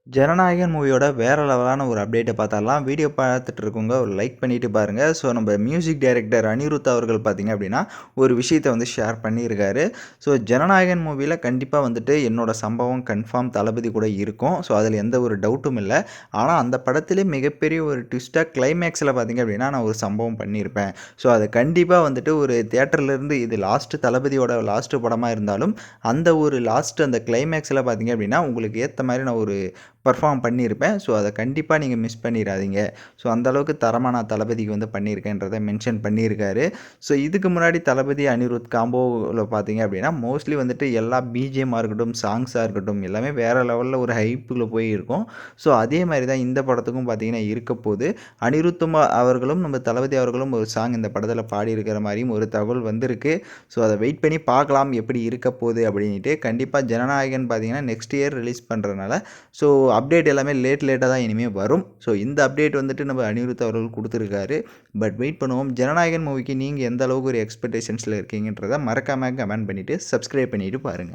ஜனநாயகன் மூவியோட வேற லெவலான ஒரு அப்டேட்ட பார்த்தரலாம். வீடியோ பார்த்துட்டு இருக்கவங்க ஒரு லைக் பண்ணிட்டு பாருங்க. ஸோ நம்ம மியூசிக் டைரக்டர் அனிருத் அவர்கள் பார்த்தீங்க அப்படின்னா, ஒரு விஷயத்த வந்து ஷேர் பண்ணியிருக்காரு. ஸோ ஜனநாயகன் மூவில கண்டிப்பா வந்துட்டு என்னோட சம்பவம் கன்ஃபார்ம் தளபதி கூட இருக்கும். ஸோ அதில எந்த ஒரு டவுட்டும் இல்ல. ஆனா அந்த படத்திலே மிகப்பெரிய ஒரு ட்விஸ்ட்டா கிளைமேக்ஸ்ல பார்த்தீங்க அப்படின்னா, நான் ஒரு சம்பவம் பண்ணியிருப்பேன். ஸோ அது கண்டிப்பா வந்துட்டு ஒரு தியேட்டர்லேருந்து இது தளபதியோட லாஸ்ட் படமா இருந்தாலும், அந்த ஒரு லாஸ்ட் அந்த கிளைமேக்ஸ்ல பார்த்தீங்க அப்படின்னா, உங்களுக்கு ஏத்த மாரி நான் ஒரு பெர்ஃபார்ம் பண்ணியிருப்பேன். ஸோ அத கண்டிப்பா நீங்க மிஸ் பண்ணிறாதீங்க. ஸோ அந்த அளவுக்கு தரமா நான் தளபதிக்கு வந்து பண்ணியிருக்கேன்றத மென்ஷன் பண்ணியிருக்காரு. ஸோ இதுக்கு முன்னாடி தளபதி, அனிருத் காம்போல பார்த்தீங்க அப்படின்னா, மோஸ்ட்லி வந்துட்டு எல்லா பிஜிஎம்மா இருக்கட்டும், சாங்ஸா இருக்கட்டும் எல்லாமே வேற லெவல்ல ஒரு ஹைப்ல போய் இருக்கும். ஸோ அதே மாரி தான் இந்த படத்துக்கும் பார்த்தீங்கன்னா இருக்கப்போது. அனிருத்தும் அவர்களும் நம்ம தளபதி அவர்களும் ஒரு சாங் இந்த படத்தில பாடியிருக்கிற மாரியும் ஒரு தகவல் வந்திருக்கு. ஸோ அத வெயிட் பண்ணி பார்க்கலாம் எப்படி இருக்கப்போது அப்படின்ட்டு. கண்டிப்பா ஜனநாயகன் பார்த்தீங்கன்னா நெக்ஸ்ட் இயர் ரிலீஸ் பண்றனால ஸோ அப்டேட் எல்லாமே லேட்டா தான் இனிமே வரும். ஸோ இந்த அப்டேட் வந்துட்டு நம்ம அனிருத் அவர்கள் குடுத்துருக்காரு. பட் வெயிட் பண்ணுவோம். ஜனநாயகன் மூவிக்கு நீங்க எந்த அளவுக்கு ஒரு எக்ஸ்பெக்டேஷன்ஸ்ல இருக்கீங்கன்றத மறக்காம கமெண்ட் பண்ணிட்டு, சப்ஸ்கிரைப் பண்ணிட்டு பாருங்க.